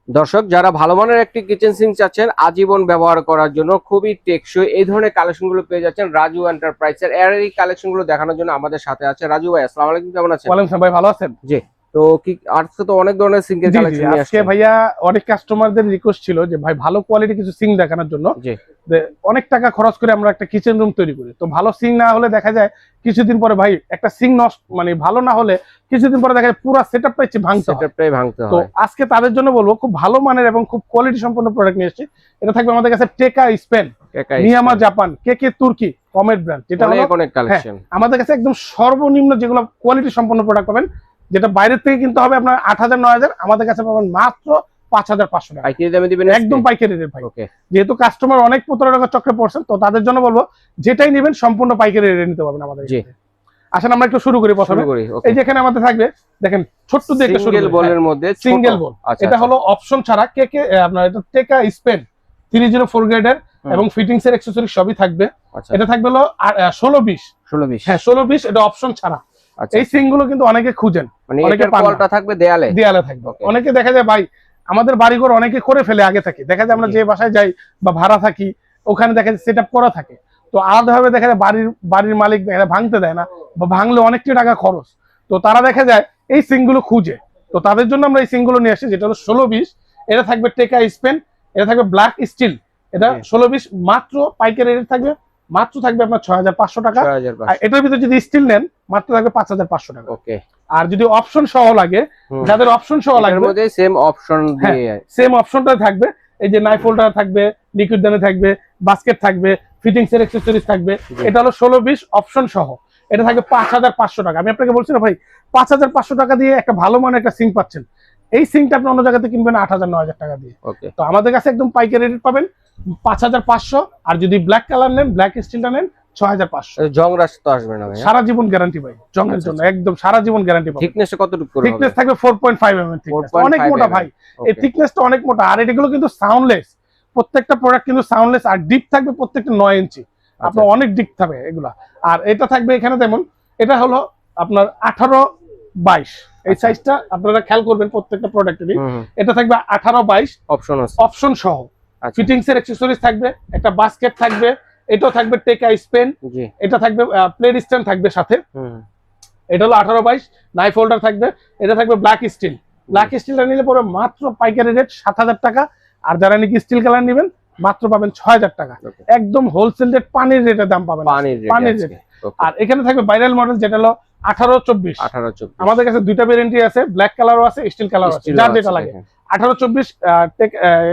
দর্শক যারা ভালো মানের একটি কিচেন সিঙ্ক চাচ্ছেন আজীবন ব্যবহার করার জন্য, খুবই টেকসই এই ধরনের কালেকশন গুলো পেয়ে যাচ্ছেন রাজু এন্টারপ্রাইজের। এর এই কালেকশন গুলো দেখানোর জন্য আমাদের সাথে আছে রাজু ভাই। আসসালামু আলাইকুম, কেমন আছেন? ওয়ালাইকুম আসসালাম ভাই, ভালো আছেন? জি। তো কি আজকে তো অনেক ধরনের সিঙ্কের জি জি, কালেকশন নিয়ে আজকে আসছেন ভাইয়া অনেক কাস্টমারদের রিকোয়েস্ট ছিল যে ভাই ভালো কোয়ালিটি কিছু সিঙ্ক দেখানোর জন্য। জি। যে অনেক টাকা খরচ করে আমরা একটা কিচেন রুম তৈরি করি, তো ভালো সিঙ্ক না হলে দেখা যায় কিছুদিন পরে ভাই একটা সিঙ্ক নষ্ট, মানে ভালো না হলে কিছুদিন পরে দেখা যায় পুরো সেটআপটাই ভাঙতে হয়। সেটআপটাই ভাঙতে তো হয়। আজকে তাদের জন্য বলবো খুব ভালো মানের এবং খুব কোয়ালিটি সম্পন্ন প্রোডাক্ট নিয়ে এসেছি। এটা থাকবে আমাদের কাছে টেকা স্পেন, মিয়ামা জাপান, কেকে তুর্কি, কমেট ব্র্যান্ড, যেটা হলো অনেক কালেকশন আমাদের কাছে একদম সর্বনিম্ন যেগুলো কোয়ালিটি সম্পন্ন প্রোডাক্ট পাবেন, যেটা বাইরের থেকে কিনতে হবে আপনার ৮০০০ ৯০০০, আমাদের কাছে পাবেন মাত্র ৫৫০০ টাকা। পাইকারি দামে দিবেন? একদম পাইকারি রেট ভাই। ওকে। যেহেতু কাস্টমার অনেক প্রতারণার চক্রে পড়ছেন, তো তাদের জন্য বলবো যেটাই নেবেন সম্পূর্ণ পাইকারি রেটে নিতে পারবেন আমাদের। জি। আসেন আমরা একটু শুরু করি প্রথমে। এই যে এখানে আমাদের থাকবে দেখেন ছোট্ট দিয়ে একটা সিঙ্গেল বলের মধ্যে সিঙ্গেল বল, এটা হলো অপশন ছাড়া কেকে আপনার এটা টেকা স্পেন 304 গ্রেডের এবং ফিটিংস এর অ্যাকসেসরি সবই থাকবে। এটা থাকবে হলো 16-20। হ্যাঁ 16-20, এটা অপশন ছাড়া। এই সিং গুলো কিন্তু অনেকে খুঁজেন, মানে এটার কলটা থাকবে দেয়ালে থাকবে। অনেকে দেখা যায় ভাই আমাদের বাড়িঘর অনেকে করে ফেলে আগে থেকে, দেখা যায় আমরা যে বাসায় যাই বা ভাড়া থাকি ওখানে দেখা যায় সেটআপ করা থাকে, তো আলাদাভাবে দেখা যায় বাড়ির মালিক দেখা যায় ভাঙতে দেয় না, বা ভাঙলে অনেকটা টাকা খরচ, তো তারা দেখা যায় এই সিং গুলো খুঁজে। তো তাদের জন্য আমরা এই সিং গুলো নিয়ে আসি, যেটা হলো 16-20। এটা থাকবে টেকা স্পেন, এটা থাকবে ব্ল্যাক স্টিল, এটা 16-20 মাত্র পাইকারি রেট থাকবে, মাত্র থাকবে আপনার ৬৫০০ টাকা। আর এটার ভিতরে যদি স্টিল নেন মাত্র থাকবে ৫৫০০ টাকা। ওকে। আর যদি অপশন সহ লাগে, যাদের অপশন সহ লাগবে এর মধ্যে সেম অপশন দিয়ে সেম অপশনটা থাকবে। এই যে নাইফ হোল্ডার থাকবে, লিকুইড দানে থাকবে, বাস্কেট থাকবে, ফিটিংস এর অ্যাকসেসরিজ থাকবে। এটা হলো 16-20 অপশন সহ, এটা থাকবে ৫৫০০ টাকা। আমি আপনাকে বলছি না ভাই ৫৫০০ টাকা দিয়ে একটা ভালো মানের একটা সিঙ্ক পাচ্ছেন। এই সিঙ্কটা আপনি অন্য জায়গাতে কিনবেন ৮০০০ ৯০০০ টাকা দিয়ে। তো আমাদের কাছে একদম পাইকারি রেট পাবেন ৫৫০০। আর যদি ব্ল্যাক কালার নেন, ব্ল্যাক স্টিলটা নেন ৬৫০০। জং রাশ তো আসবে না ভাই? সারা জীবন গ্যারান্টি ভাই, জংয়ের জন্য একদম সারা জীবন গ্যারান্টি পাবেন। থিকনেস কতটুকু করে হবে? থিকনেস থাকবে 4.5 mm থিকনেস, অনেক মোটা ভাই। এই থিকনেসটা অনেক মোটা। আর এগুলো কিন্তু সাউন্ডলেস, প্রত্যেকটা প্রোডাক্ট কিন্তু সাউন্ডলেস। আর ডিপ থাকবে প্রত্যেকটা 9 ইঞ্চি, আপনার অনেক ডিপ থাকবে এগুলা। আর এটা থাকবে এখানে যেমন এটা হলো আপনার 18-22, এই সাইজটা আপনারা খেয়াল করবেন প্রত্যেকটা প্রোডাক্টেরই। এটা থাকবে 18-22 অপশন আছে, অপশন সহ। ফিটিংস এর অ্যাকসেসরিজ থাকবে, একটা বাস্কেট থাকবে, এটাও থাকবে টেকা স্পেন, এটা থাকবে প্লেট স্ট্যান্ড থাকবে সাথে। এটা হলো 18-22, নাইফ হোল্ডার থাকবে, এটা থাকবে ব্ল্যাক স্টিল। ব্ল্যাক স্টিলটা নিলে পরে মাত্র পাইকারি রেট ৭০০০ টাকা। আর যারা নাকি স্টিল কালার নেবেন মাত্র পাবেন ৬০০০ টাকা। একদম হোলসেল রেট, পানির রেটের দাম পাবেন, পানির রেট। আর এখানে থাকবে ভাইরাল মডেল, যেটা হলো 18-24। আমাদের কাছে দুইটা ভেরিয়েন্টই আছে, ব্ল্যাক কালারও আছে, স্টিল কালারও আছে, যার যেটা লাগে। 18-24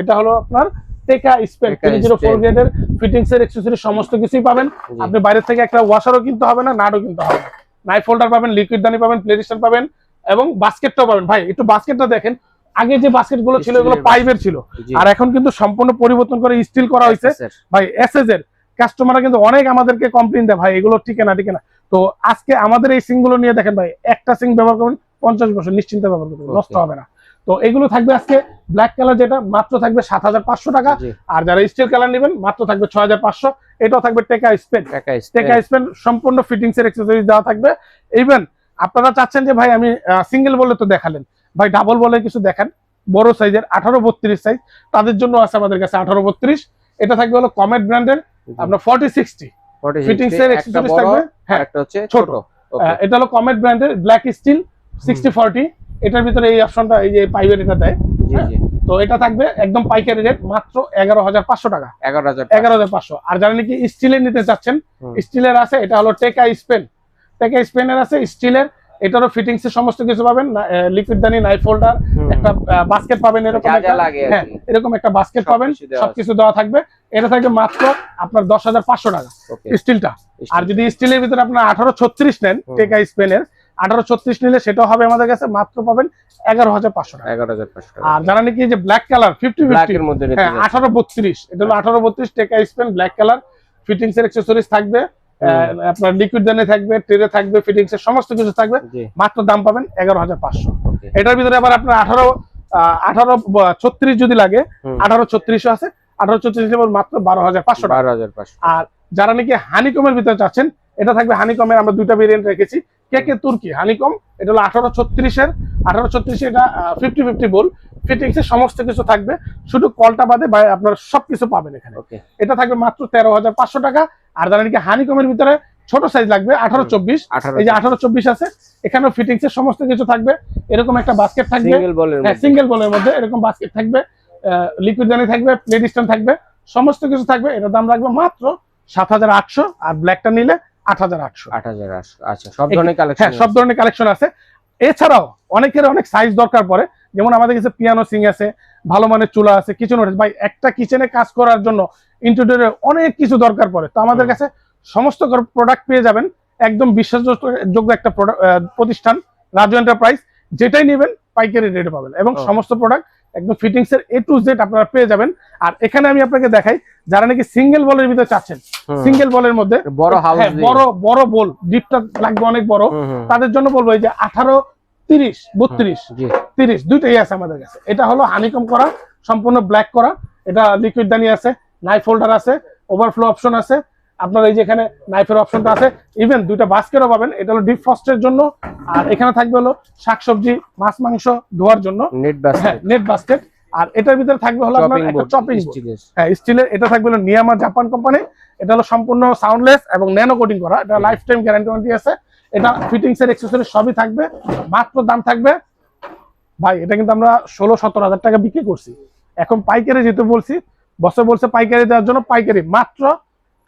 এটা হলো আপনার টেকা স্পেন 304 গ্রেডের, ফিটিংস এর অ্যাকসেসরি সমস্ত কিছুই পাবেন। আপনি বাইরে থেকে একটা ওয়াশারও কিনতে হবে না, নাটও কিনতে হবে না। নাইফ হোল্ডার পাবেন, লিকুইড দানি পাবেন, প্লেট স্ট্যান্ড পাবেন এবং বাস্কেটটাও পাবেন। ভাই একটু বাস্কেটটা দেখেন, আগে যে বাস্কেট গুলো ছিল এগুলো পাইপের ছিল, আর এখন কিন্তু সম্পূর্ণ পরিবর্তন করে স্টিল করা হয়েছে ভাই। এসএস এর কাস্টমাররা কিন্তু অনেক আমাদেরকে কমপ্লেইন দেয় ভাই এগুলো টিকে না। তো আজকে আমাদের এই সিং গুলো নিয়ে দেখেন ভাই, একটা সিং ব্যবহার করবেন 50 বছর নিশ্চিন্তে ব্যবহার করবেন, নষ্ট হবে না। তো এগুলো থাকবে আজকে ব্ল্যাক কালার, যেটা মাত্র থাকবে ৭৫০০ টাকা। আর যারা স্টিল কালার নেবেন মাত্র থাকবে ৬৫০০। এটাও থাকবে টেকা স্পেন, টেকা স্পেন সম্পূর্ণ ফিটিংস এর অ্যাকসেসরিজ দেওয়া থাকবে। ইভেন আপনারা চাচ্ছেন যে ভাই আমি সিঙ্গেল বলে তো দেখালেন, ভাই ডাবল বলে কিছু দেখান বড় সাইজের 18-32 সাইজ, তাদের জন্য আছে আমাদের কাছে 18-32। এটা থাকবে হলো কমেট ব্র্যান্ডের আপনার 40-60 ফিটিংস এর অ্যাকসেসরিজ থাকবে। হ্যাঁ একটা হচ্ছে ছোট, এটা হলো কমেট ব্র্যান্ডের ব্ল্যাক স্টিল 60-40। এটার ভিতরে এই অপশনটা, এই যে পাইপের এটা দেয়। তো এটা থাকবে একদম পাইকারি রেট মাত্র ১১৫০০ টাকা, ১১৫০০। আর যারা নাকি স্টিলের নিতে চাচ্ছেন, স্টিলের আছে, এটা হলো টেকা স্পেন, টেকা স্পেনের আছে স্টিলের, এটারও ফিটিংস এর সমস্ত কিছু পাবেন, লিকুইড দানি, নাইফ হোল্ডার, একটা বাস্কেট পাবেন, এরকম একটা বাস্কেট পাবেন, সবকিছু দেওয়া থাকবে। এটা থাকবে মাত্র আপনার ১০৫০০ টাকা স্টিলটা। আর যদি স্টিলের ভিতরে আপনার 18-36 নেন, টেকা স্পেনের 18-36 নিলে সেটাও হবে আমাদের কাছে মাত্র পাবেন ১১৫০০ টাকা। আর যারা নাকি যে ব্ল্যাক কালার 50-50 এর মধ্যে 18-32, এটা হলো 18-32 টেকা স্পেন ব্ল্যাক কালার, ফিটিংস এর অ্যাকসেসরিজ থাকবে, আপনার লিকুইড দানে থাকবে, ট্রে থাকবে, ফিটিংস এর সমস্ত কিছু থাকবে, মাত্র দাম পাবেন ১১৫০০। এটার ভিতরে আবার আপনার 18-36 যদি লাগে, 18-36 আছে, 18-36 মাত্র ১২৫০০ টাকা। আর যারা নাকি হানিকমের ভিতরে চাচ্ছেন, এটা থাকবে হানিকমের, আমরা দুইটা ভেরিয়েন্ট রেখেছি। কেকে তুর্কি হানিকম, এটা হলো 18-36 এর, 18-36 এটা 50-50 বল, ফিটিংস এর সমস্ত কিছু থাকবে, শুধু কলটা বাদে ভাই আপনারা সবকিছু পাবেন এখানে। ওকে, এটা থাকবে মাত্র 13,500 টাকা। আর যারা নাকি হানিকমের ভিতরে ছোট সাইজ লাগবে 18-24, এই যে 18-24 আছে, এখানেও ফিটিংস এর সমস্ত কিছু থাকবে। এরকম একটা বাস্কেট থাকবে, সিঙ্গেল বলের হ্যাঁ সিঙ্গেল বলের মধ্যে এরকম বাস্কেট থাকবে, লিকুইড দানি থাকবে, প্লেট স্ট্যান্ড থাকবে, সমস্ত কিছু থাকবে। এটার দাম রাখবে মাত্র 7,800, আর ব্ল্যাকটা নিলে 8,800। 8,800। আচ্ছা, সব ধরনের কালেকশন? হ্যাঁ, সব ধরনের কালেকশন আছে। এছাড়াও অনেকের অনেক সাইজ দরকার পড়ে, যেমন আমাদের কাছে পিয়ানো সিং আছে, ভালো মানের চুলা আছে, কিচেন ওয়ার্স। ভাই একটা কিচেনে কাজ করার জন্য ইন্টেরিয়রে অনেক কিছু দরকার পড়ে, তো আমাদের কাছে সমস্ত প্রোডাক্ট পেয়ে যাবেন। একদম বিশ্বাসযোগ্য একটা প্রতিষ্ঠান রাজু এন্টারপ্রাইজ। যেটাই নেবেন পাইকারি রেটে পাবেন, এবং সমস্ত প্রোডাক্ট একদম ফিটিংস এর A to Z আপনারা পেয়ে যাবেন। আর এখানে আমি আপনাকে দেখাই, যারা নাকি সিঙ্গেল বলের ভিতরে চাচ্ছেন, সিঙ্গেল বলের মধ্যে বড় হাউস, বড় বল ডিপটা লাগবে অনেক বড়, তাদের জন্য বলবো এই যে 18, 30, 32, 30 দুইটাই আছে আমাদের কাছে। এটা হলো হানিকম করা, সম্পূর্ণ ব্ল্যাক করা। এটা লিকুইড দানি আছে, নাইফ হোল্ডার আছে, ওভারফ্লো অপশন আছে, আপনার এই যে এখানে নাইফের অপশনটা আছে, ইভেন দুইটা বাস্কেটও পাবেন। এটা হলো ডিপ ফ্রস্টের জন্য। আর এখানে থাকবে হলো শাকসবজি, মাছ মাংস ধোয়ার জন্য নেট বাস্কেট। আর এটার ভিতরে থাকবে হলো আপনার একটা চপিং বোর্ড, হ্যাঁ স্টিলের। এটা থাকবে হলো নিয়ামা জাপান কোম্পানি। এটা হলো সম্পূর্ণ সাউন্ডলেস এবং ন্যানো কোটিং করা। এটা লাইফ টাইম গ্যারান্টি আছে। এটা ফিটিংস এর অ্যাকসেসরিজ সবই থাকবে। মাত্র দাম থাকবে ভাই, এটা কিন্তু আমরা 16-17 হাজার টাকা বিক্রি করছি। এখন পাইকারি যেহেতু বলছি, বসে বলছে পাইকারি দেওয়ার জন্য, পাইকারি মাত্র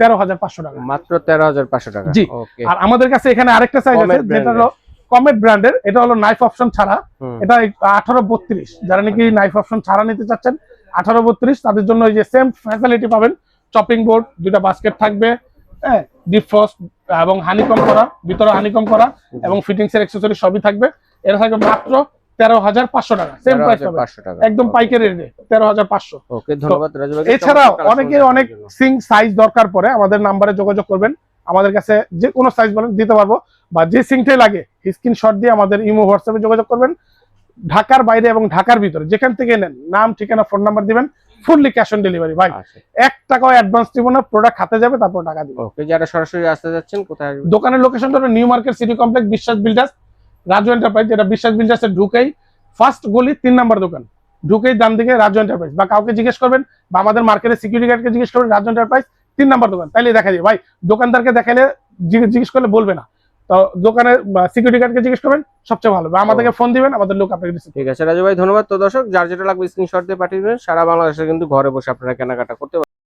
13,500 টাকা। মাত্র 13,500 টাকা। জি। আর আমাদের কাছে এখানে আরেকটা সাইজ আছে, যেটা হলো কমেট ব্র্যান্ডের। এটা হলো নাইফ অপশন ছাড়া, এটা 18-32। যারা নাকি নাইফ অপশন ছাড়া নিতে চাচ্ছেন 18-32, তাদের জন্য এই যে সেম ফ্যাসিলিটি পাবেন। চপিং বোর্ড, দুইটা বাস্কেট থাকবে, হ্যাঁ ডিপ ফ্রস্ট এবং হানিকম করা, ভিতরে হানিকম করা, এবং ফিটিংস এর অ্যাকসেসরি সবই থাকবে। এটা থাকবে মাত্র 13,500 টাকা। সেম প্রাইস পাবেন, একদম পাইকারি রেটে 13,500। ওকে, ধন্যবাদ রাজু ভাই। এছাড়াও অনেকের অনেক সিং সাইজ দরকার পড়ে, আমাদের নাম্বারে যোগাযোগ করবেন। আমাদের কাছে যে কোনো সাইজ বলেন দিতে পারবো, বা যে সিংটাই লাগে স্ক্রিনশট দিয়ে আমাদের ইমো হোয়াটসঅ্যাপে যোগাযোগ করবেন। ঢাকার বাইরে এবং ঢাকার ভিতরে যেখান থেকে নেন, নাম ঠিকানা ফোন নাম্বার দিবেন, ফুললি ক্যাশ অন ডেলিভারি। ভাই 1 টাকাও অ্যাডভান্স দিব না, প্রোডাক্ট হাতে যাবে তারপর টাকা দিব। ওকে, যারা সরাসরি আসতে যাচ্ছেন কোথায় আসবেন? দোকানের লোকেশনটা হলো নিউ মার্কেট সিটি কমপ্লেক্স, বিশ্বাস বিল্ডার্স, রাজু এন্টারপ্রাইজ। যেটা বিশ্বাস বিল্ডার্সের ঢুকেই ফার্স্ট গলি 3 নাম্বার দোকান, ঢুকেই ডান দিকে রাজু এন্টারপ্রাইজ। বা কাউকে জিজ্ঞেস করবেন, বা আমাদের মার্কেটের সিকিউরিটি গার্ডকে জিজ্ঞেস করবেন, রাজু এন্টারপ্রাইজ 3 নাম্বার দোকান, তাইলে দেখা যায়। ভাই দোকানদারকে দেখালে জিজ্ঞেস করলে বলবে না, তো দোকানের সিকিউরিটি গার্ডকে জিজ্ঞেস করবেন, সবচেয়ে ভালো। বা আমাদেরকে ফোন দিবেন, আমাদের লোক আপনাকে রিসিভ। ঠিক আছে রাজু ভাই, ধন্যবাদ। তো দর্শক, যার যেটা লাগবে স্ক্রিনশট দিয়ে পাঠিয়ে দিবেন। সারা বাংলাদেশে কিন্তু ঘরে বসে আপনারা কেনাকাটা করতে পারবেন।